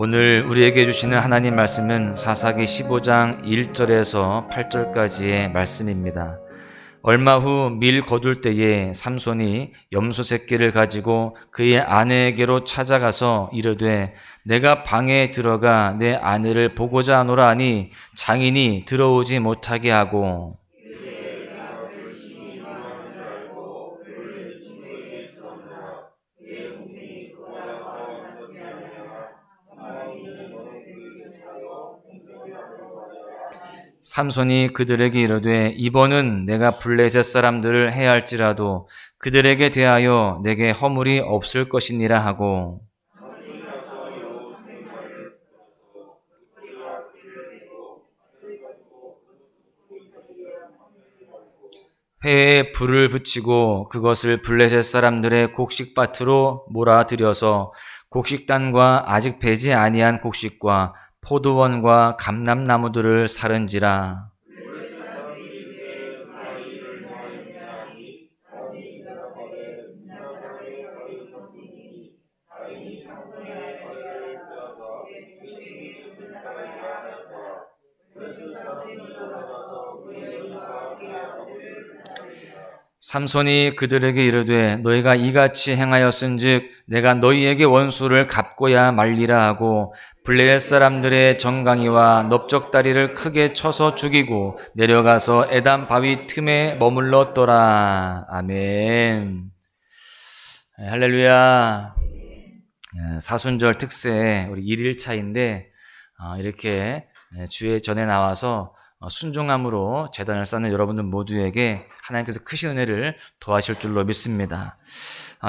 오늘 우리에게 주시는 하나님 말씀은 사사기 15장 1절에서 8절까지의 말씀입니다. 얼마 후 밀 거둘 때에 삼손이 염소 새끼를 가지고 그의 아내에게로 찾아가서 이르되 내가 방에 들어가 내 아내를 보고자 하노라 하니 장인이 들어오지 못하게 하고 삼손이 그들에게 이르되 이번은 내가 블레셋 사람들을 해할지라도 그들에게 대하여 내게 허물이 없을 것이니라 하고 회에 불을 붙이고 그것을 블레셋 사람들의 곡식밭으로 몰아들여서 곡식단과 아직 배지 아니한 곡식과 포도원과 감람나무들을 사른지라. 삼손이 그들에게 이르되 너희가 이같이 행하였은즉 내가 너희에게 원수를 갚고야 말리라 하고 블레셋 사람들의 정강이와 넓적다리를 크게 쳐서 죽이고 내려가서 에담 바위 틈에 머물렀더라. 아멘. 할렐루야. 사순절 특세 우리 1일차인데 이렇게 주의 전에 나와서 순종함으로 제단을 쌓는 여러분들 모두에게 하나님께서 크신 은혜를 더하실 줄로 믿습니다.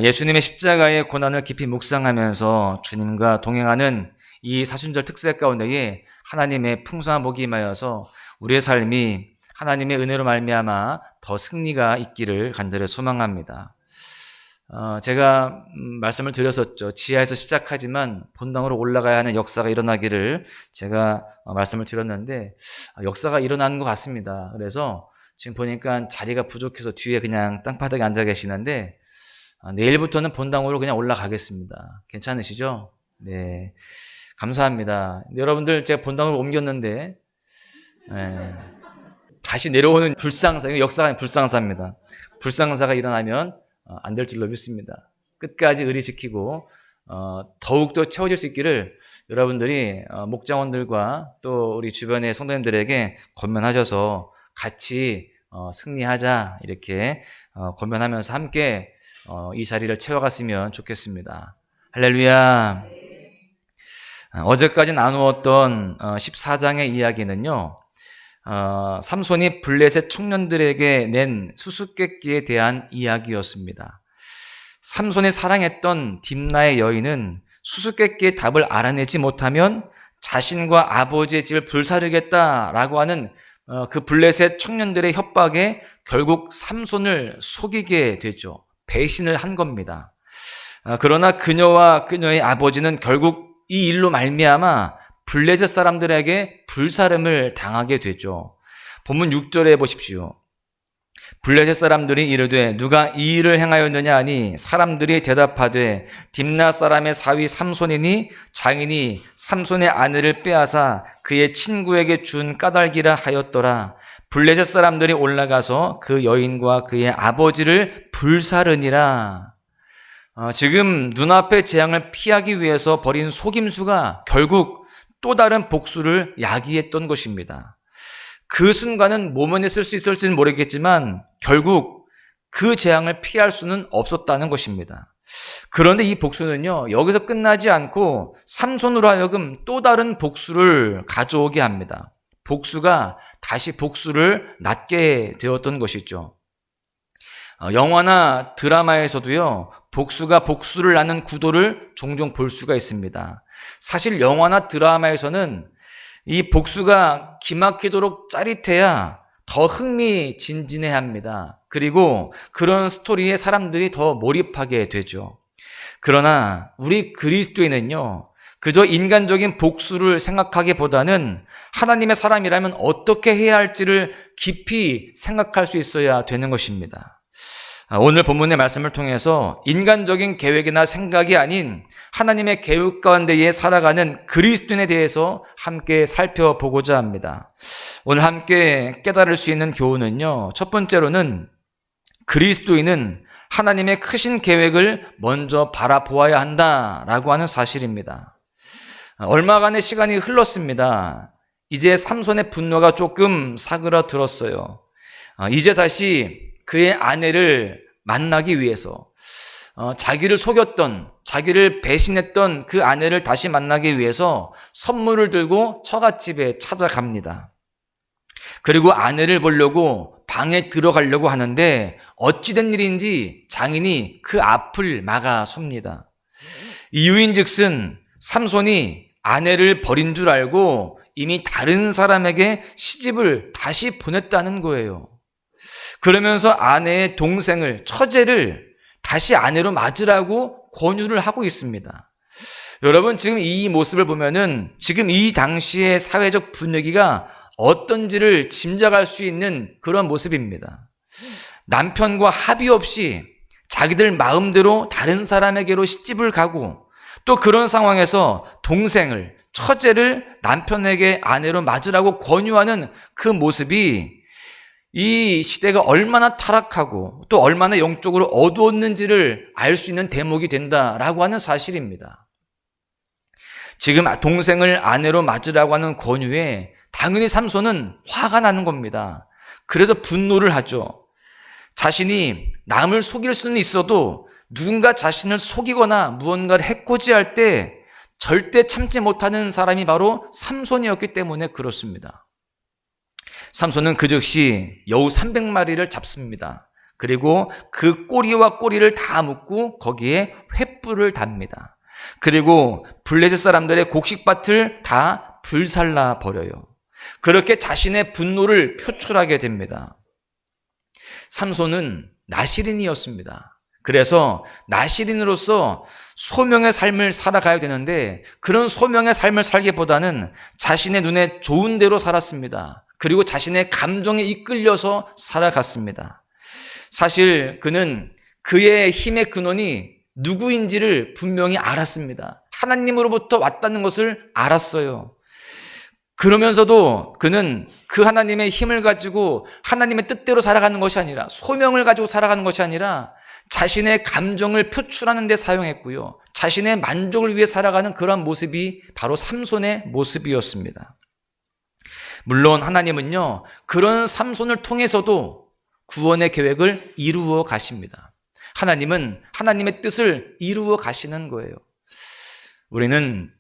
예수님의 십자가의 고난을 깊이 묵상하면서 주님과 동행하는 이 사순절 특세 가운데에 하나님의 풍성한 복이 임하여서 우리의 삶이 하나님의 은혜로 말미암아 더 승리가 있기를 간절히 소망합니다. 제가 말씀을 드렸었죠. 지하에서 시작하지만 본당으로 올라가야 하는 역사가 일어나기를 제가 말씀을 드렸는데 역사가 일어나는 것 같습니다. 그래서 지금 보니까 자리가 부족해서 뒤에 그냥 땅바닥에 앉아 계시는데 내일부터는 본당으로 그냥 올라가겠습니다. 괜찮으시죠? 네, 감사합니다. 여러분들 제가 본당으로 옮겼는데 다시 내려오는 불상사, 역사가 아닌 불상사입니다. 불상사가 일어나면 안 될 줄로 믿습니다. 끝까지 의리 지키고 더욱더 채워질 수 있기를 여러분들이 목장원들과 또 우리 주변의 성도님들에게 권면하셔서 같이 승리하자 이렇게 권면하면서 함께 이 자리를 채워갔으면 좋겠습니다. 할렐루야. 어제까지 나누었던 14장의 이야기는요, 삼손이 블레셋 청년들에게 낸 수수께끼에 대한 이야기였습니다. 삼손이 사랑했던 딥나의 여인은 수수께끼의 답을 알아내지 못하면 자신과 아버지의 집을 불사르겠다라고 하는 그 블레셋 청년들의 협박에 결국 삼손을 속이게 되죠. 배신을 한 겁니다. 그러나 그녀와 그녀의 아버지는 결국 이 일로 말미암아 블레셋 사람들에게 불사름을 당하게 되죠. 본문 6절에 보십시오. 블레셋 사람들이 이르되 누가 이 일을 행하였느냐 하니 사람들이 대답하되 딥나 사람의 사위 삼손이니 장인이 삼손의 아내를 빼앗아 그의 친구에게 준 까닭이라 하였더라. 블레셋 사람들이 올라가서 그 여인과 그의 아버지를 불사르니라. 지금 눈앞의 재앙을 피하기 위해서 벌인 속임수가 결국 또 다른 복수를 야기했던 것입니다. 그 순간은 모면했을 수 있을지는 모르겠지만 결국 그 재앙을 피할 수는 없었다는 것입니다. 그런데 이 복수는요, 여기서 끝나지 않고 삼손으로 하여금 또 다른 복수를 가져오게 합니다. 복수가 다시 복수를 낳게 되었던 것이죠. 영화나 드라마에서도요, 복수가 복수를 낳는 구도를 종종 볼 수가 있습니다. 사실 영화나 드라마에서는 이 복수가 기막히도록 짜릿해야 더 흥미진진해 합니다. 그리고 그런 스토리에 사람들이 더 몰입하게 되죠. 그러나 우리 그리스도인은요, 그저 인간적인 복수를 생각하기보다는 하나님의 사람이라면 어떻게 해야 할지를 깊이 생각할 수 있어야 되는 것입니다. 오늘 본문의 말씀을 통해서 인간적인 계획이나 생각이 아닌 하나님의 계획 가운데에 살아가는 그리스도인에 대해서 함께 살펴보고자 합니다. 오늘 함께 깨달을 수 있는 교훈은요, 첫 번째로는 그리스도인은 하나님의 크신 계획을 먼저 바라보아야 한다라고 하는 사실입니다. 얼마간의 시간이 흘렀습니다. 이제 삼손의 분노가 조금 사그라들었어요. 이제 다시 그의 아내를 만나기 위해서 자기를 속였던, 자기를 배신했던 그 아내를 다시 만나기 위해서 선물을 들고 처갓집에 찾아갑니다. 그리고 아내를 보려고 방에 들어가려고 하는데 어찌된 일인지 장인이 그 앞을 막아섭니다. 이유인즉슨 삼손이 아내를 버린 줄 알고 이미 다른 사람에게 시집을 다시 보냈다는 거예요. 그러면서 아내의 동생을, 처제를 다시 아내로 맞으라고 권유를 하고 있습니다. 여러분, 지금 이 모습을 보면은 지금 이 당시의 사회적 분위기가 어떤지를 짐작할 수 있는 그런 모습입니다. 남편과 합의 없이 자기들 마음대로 다른 사람에게로 시집을 가고, 또 그런 상황에서 동생을, 처제를 남편에게 아내로 맞으라고 권유하는 그 모습이 이 시대가 얼마나 타락하고 또 얼마나 영적으로 어두웠는지를 알 수 있는 대목이 된다라고 하는 사실입니다. 지금 동생을 아내로 맞으라고 하는 권유에 당연히 삼손은 화가 나는 겁니다. 그래서 분노를 하죠. 자신이 남을 속일 수는 있어도 누군가 자신을 속이거나 무언가를 해코지할 때 절대 참지 못하는 사람이 바로 삼손이었기 때문에 그렇습니다. 삼손은 그 즉시 여우 300마리를 잡습니다. 그리고 그 꼬리와 꼬리를 다 묶고 거기에 횃불을 답니다. 그리고 블레셋 사람들의 곡식밭을 다 불살라 버려요. 그렇게 자신의 분노를 표출하게 됩니다. 삼손은 나시린이었습니다. 그래서 나시린으로서 소명의 삶을 살아가야 되는데 그런 소명의 삶을 살기보다는 자신의 눈에 좋은 대로 살았습니다. 그리고 자신의 감정에 이끌려서 살아갔습니다. 사실 그는 그의 힘의 근원이 누구인지를 분명히 알았습니다. 하나님으로부터 왔다는 것을 알았어요. 그러면서도 그는 그 하나님의 힘을 가지고 하나님의 뜻대로 살아가는 것이 아니라, 소명을 가지고 살아가는 것이 아니라 자신의 감정을 표출하는 데 사용했고요. 자신의 만족을 위해 살아가는 그런 모습이 바로 삼손의 모습이었습니다. 물론 하나님은요, 그런 삼손을 통해서도 구원의 계획을 이루어 가십니다. 하나님은 하나님의 뜻을 이루어 가시는 거예요. 우리는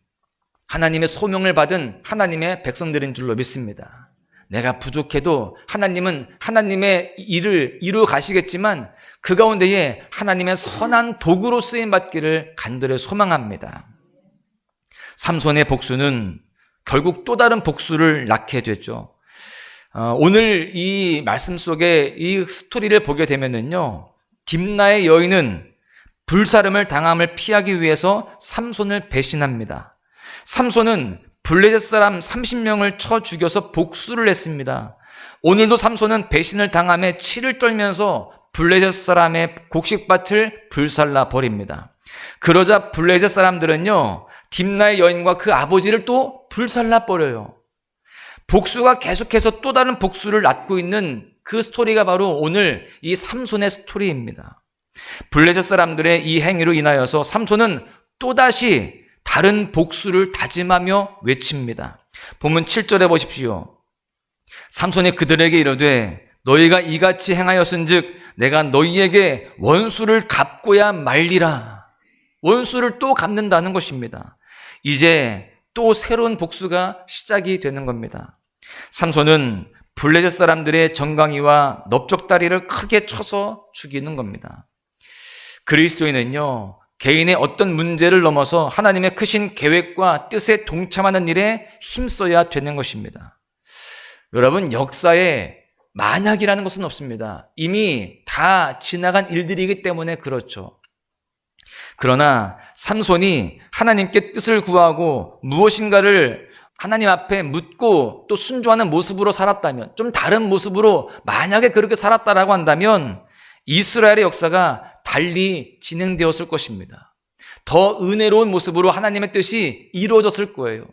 하나님의 소명을 받은 하나님의 백성들인 줄로 믿습니다. 내가 부족해도 하나님은 하나님의 일을 이루어 가시겠지만 그 가운데에 하나님의 선한 도구로 쓰임받기를 간절히 소망합니다. 삼손의 복수는 결국 또 다른 복수를 낳게 됐죠. 오늘 이 말씀 속에 이 스토리를 보게 되면은요, 딥나의 여인은 불사름을 당함을 피하기 위해서 삼손을 배신합니다. 삼손은 블레셋 사람 30명을 쳐 죽여서 복수를 했습니다. 오늘도 삼손은 배신을 당함에 치를 떨면서 블레셋 사람의 곡식밭을 불살라 버립니다. 그러자 블레셋 사람들은요, 딥나의 여인과 그 아버지를 또 불살라 버려요. 복수가 계속해서 또 다른 복수를 낳고 있는 그 스토리가 바로 오늘 이 삼손의 스토리입니다. 블레셋 사람들의 이 행위로 인하여서 삼손은 또다시 다른 복수를 다짐하며 외칩니다. 본문 7절에 보십시오. 삼손이 그들에게 이르되 너희가 이같이 행하였은즉 내가 너희에게 원수를 갚고야 말리라. 원수를 또 갚는다는 것입니다. 이제 또 새로운 복수가 시작이 되는 겁니다. 삼손은 블레셋 사람들의 정강이와 넓적다리를 크게 쳐서 죽이는 겁니다. 그리스도인은요, 개인의 어떤 문제를 넘어서 하나님의 크신 계획과 뜻에 동참하는 일에 힘써야 되는 것입니다. 여러분, 역사에 만약이라는 것은 없습니다. 이미 다 지나간 일들이기 때문에 그렇죠. 그러나 삼손이 하나님께 뜻을 구하고 무엇인가를 하나님 앞에 묻고 또 순종하는 모습으로 살았다면, 좀 다른 모습으로 만약에 그렇게 살았다라고 한다면 이스라엘의 역사가 달리 진행되었을 것입니다. 더 은혜로운 모습으로 하나님의 뜻이 이루어졌을 거예요.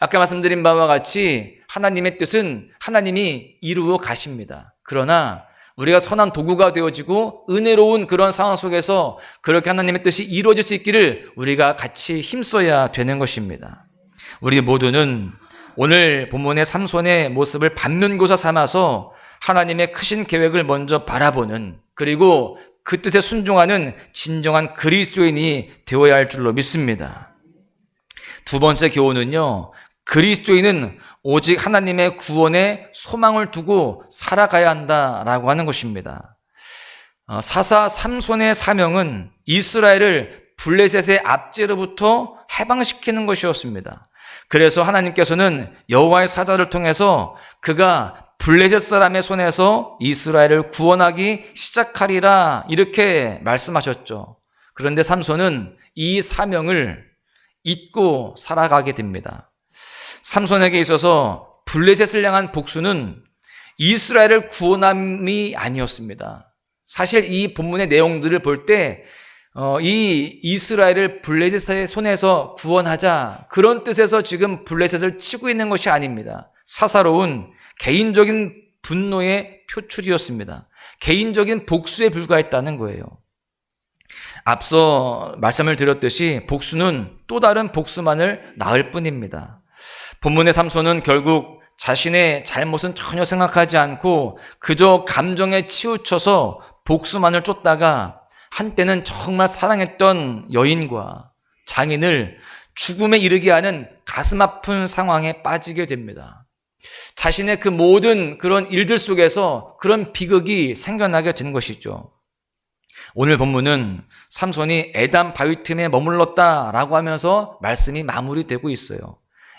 아까 말씀드린 바와 같이 하나님의 뜻은 하나님이 이루어 가십니다. 그러나 우리가 선한 도구가 되어지고 은혜로운 그런 상황 속에서 그렇게 하나님의 뜻이 이루어질 수 있기를 우리가 같이 힘써야 되는 것입니다. 우리 모두는 오늘 본문의 삼손의 모습을 반면교사 삼아서 하나님의 크신 계획을 먼저 바라보는, 그리고 그 뜻에 순종하는 진정한 그리스도인이 되어야 할 줄로 믿습니다. 두 번째 교훈은요, 그리스도인은 오직 하나님의 구원에 소망을 두고 살아가야 한다라고 하는 것입니다. 사사 삼손의 사명은 이스라엘을 블레셋의 압제로부터 해방시키는 것이었습니다. 그래서 하나님께서는 여호와의 사자를 통해서 그가 블레셋 사람의 손에서 이스라엘을 구원하기 시작하리라 이렇게 말씀하셨죠. 그런데 삼손은 이 사명을 잊고 살아가게 됩니다. 삼손에게 있어서 블레셋을 향한 복수는 이스라엘을 구원함이 아니었습니다. 사실 이 본문의 내용들을 볼 때 이 이스라엘을 블레셋의 손에서 구원하자, 그런 뜻에서 지금 블레셋을 치고 있는 것이 아닙니다. 사사로운 개인적인 분노의 표출이었습니다. 개인적인 복수에 불과했다는 거예요. 앞서 말씀을 드렸듯이 복수는 또 다른 복수만을 낳을 뿐입니다. 본문의 삼손은 결국 자신의 잘못은 전혀 생각하지 않고 그저 감정에 치우쳐서 복수만을 쫓다가 한때는 정말 사랑했던 여인과 장인을 죽음에 이르게 하는 가슴 아픈 상황에 빠지게 됩니다. 자신의 그 모든 그런 일들 속에서 그런 비극이 생겨나게 된 것이죠. 오늘 본문은 삼손이 에담 바위 틈에 머물렀다라고 하면서 말씀이 마무리되고 있어요.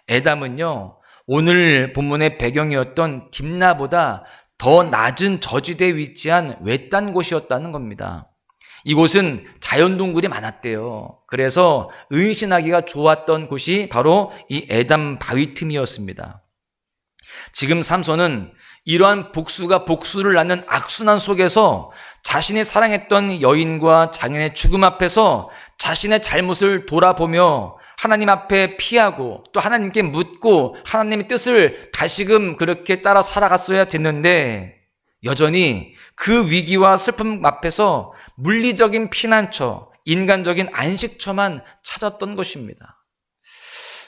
에담은요, 오늘 본문의 배경이었던 딥나보다 더 낮은 저지대에 위치한 외딴 곳이었다는 겁니다. 이곳은 자연동굴이 많았대요. 그래서 은신하기가 좋았던 곳이 바로 이 에담 바위 틈이었습니다. 지금 삼손은 이러한 복수가 복수를 낳는 악순환 속에서 자신이 사랑했던 여인과 장인의 죽음 앞에서 자신의 잘못을 돌아보며 하나님 앞에 피하고 또 하나님께 묻고 하나님의 뜻을 다시금 그렇게 따라 살아갔어야 됐는데, 여전히 그 위기와 슬픔 앞에서 물리적인 피난처, 인간적인 안식처만 찾았던 것입니다.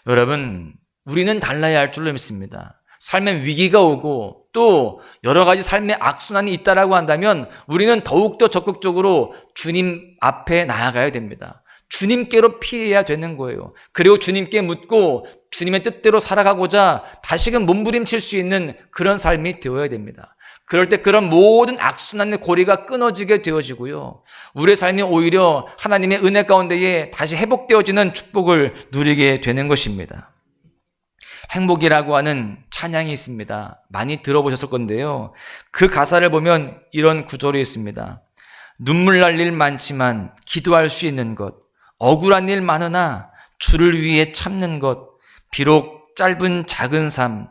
여러분, 우리는 달라야 할 줄로 믿습니다. 삶에 위기가 오고 또 여러 가지 삶의 악순환이 있다라고 한다면 우리는 더욱더 적극적으로 주님 앞에 나아가야 됩니다. 주님께로 피해야 되는 거예요. 그리고 주님께 묻고 주님의 뜻대로 살아가고자 다시금 몸부림칠 수 있는 그런 삶이 되어야 됩니다. 그럴 때 그런 모든 악순환의 고리가 끊어지게 되어지고요, 우리의 삶이 오히려 하나님의 은혜 가운데에 다시 회복되어지는 축복을 누리게 되는 것입니다. 행복이라고 하는 찬양이 있습니다. 많이 들어보셨을 건데요, 그 가사를 보면 이런 구절이 있습니다. 눈물 날 일 많지만 기도할 수 있는 것, 억울한 일 많으나 주를 위해 참는 것, 비록 짧은 작은 삶,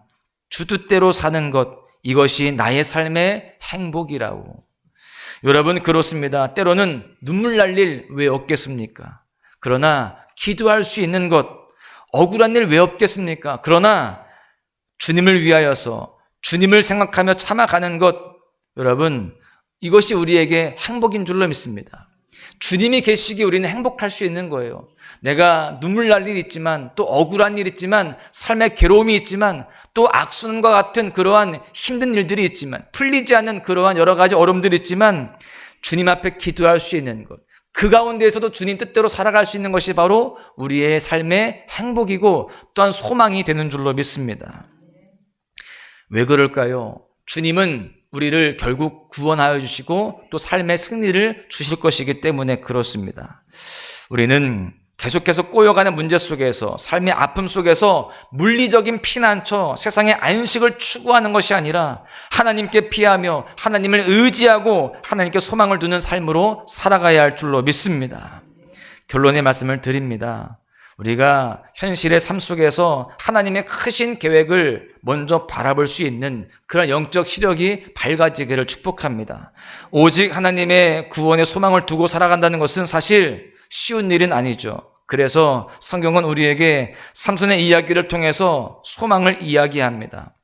주 뜻대로 사는 것, 이것이 나의 삶의 행복이라고. 여러분, 그렇습니다. 때로는 눈물 날 일 왜 없겠습니까? 그러나 기도할 수 있는 것, 억울한 일 왜 없겠습니까? 그러나 주님을 위하여서 주님을 생각하며 참아가는 것, 여러분, 이것이 우리에게 행복인 줄로 믿습니다. 주님이 계시기에 우리는 행복할 수 있는 거예요. 내가 눈물 날 일 있지만, 또 억울한 일 있지만, 삶의 괴로움이 있지만, 또 악순환과 같은 그러한 힘든 일들이 있지만, 풀리지 않는 그러한 여러 가지 어려움들이 있지만, 주님 앞에 기도할 수 있는 것, 그 가운데에서도 주님 뜻대로 살아갈 수 있는 것이 바로 우리의 삶의 행복이고 또한 소망이 되는 줄로 믿습니다. 왜 그럴까요? 주님은 우리를 결국 구원하여 주시고 또 삶의 승리를 주실 것이기 때문에 그렇습니다. 우리는 계속해서 꼬여가는 문제 속에서, 삶의 아픔 속에서 물리적인 피난처, 세상의 안식을 추구하는 것이 아니라 하나님께 피하며 하나님을 의지하고 하나님께 소망을 두는 삶으로 살아가야 할 줄로 믿습니다. 결론의 말씀을 드립니다. 우리가 현실의 삶 속에서 하나님의 크신 계획을 먼저 바라볼 수 있는 그런 영적 시력이 밝아지기를 축복합니다. 오직 하나님의 구원의 소망을 두고 살아간다는 것은 사실 쉬운 일은 아니죠. 그래서 성경은 우리에게 삼손의 이야기를 통해서 소망을 이야기합니다.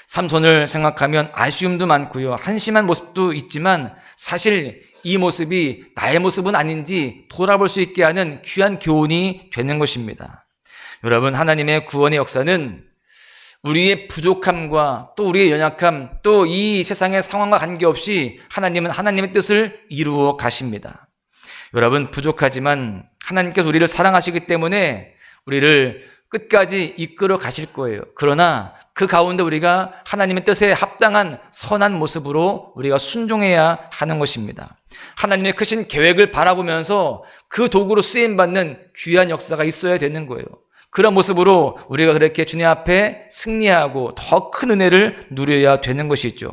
삼손을 생각하면 아쉬움도 많고요, 한심한 모습도 있지만 사실 이 모습이 나의 모습은 아닌지 돌아볼 수 있게 하는 귀한 교훈이 되는 것입니다. 여러분, 하나님의 구원의 역사는 우리의 부족함과 또 우리의 연약함, 또 이 세상의 상황과 관계없이 하나님은 하나님의 뜻을 이루어 가십니다. 여러분, 부족하지만 하나님께서 우리를 사랑하시기 때문에 우리를 끝까지 이끌어 가실 거예요. 그러나 그 가운데 우리가 하나님의 뜻에 합당한 선한 모습으로 우리가 순종해야 하는 것입니다. 하나님의 크신 계획을 바라보면서 그 도구로 쓰임받는 귀한 역사가 있어야 되는 거예요. 그런 모습으로 우리가 그렇게 주님 앞에 승리하고 더 큰 은혜를 누려야 되는 것이죠.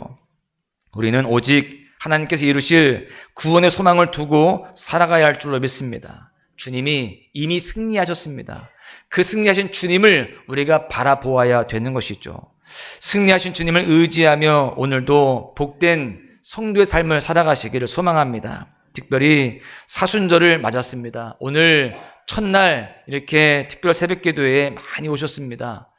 우리는 오직 하나님께서 이루실 구원의 소망을 두고 살아가야 할 줄로 믿습니다. 주님이 이미 승리하셨습니다. 그 승리하신 주님을 우리가 바라보아야 되는 것이죠. 승리하신 주님을 의지하며 오늘도 복된 성도의 삶을 살아가시기를 소망합니다. 특별히 사순절을 맞았습니다. 오늘 첫날 이렇게 특별 새벽기도에 많이 오셨습니다.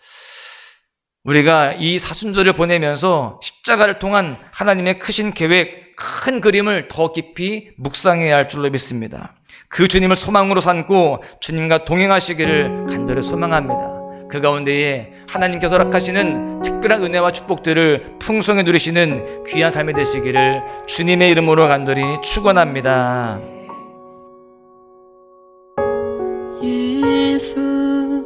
우리가 이 사순절을 보내면서 십자가를 통한 하나님의 크신 계획, 큰 그림을 더 깊이 묵상해야 할 줄로 믿습니다. 그 주님을 소망으로 삼고 주님과 동행하시기를 간절히 소망합니다. 그 가운데에 하나님께서 허락하시는 특별한 은혜와 축복들을 풍성히 누리시는 귀한 삶이 되시기를 주님의 이름으로 간절히 축원합니다. 예수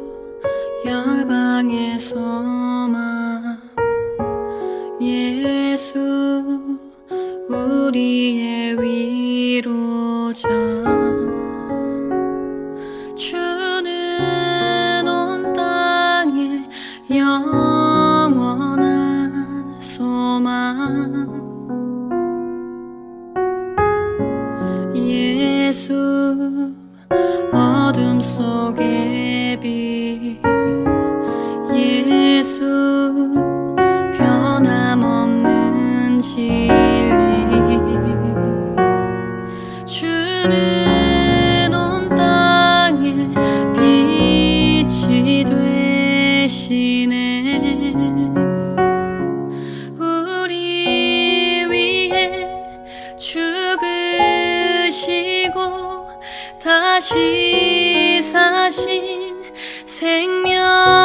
열방의 소망, 예수 우리의 위로자, 주는 온 땅에 영원한 소망, 예수 어둠 속의 빛, 예수 변함없는 진리, 주는 온 땅에 빛이 되시네. 우리 위해 죽으시고 다시 사신 생명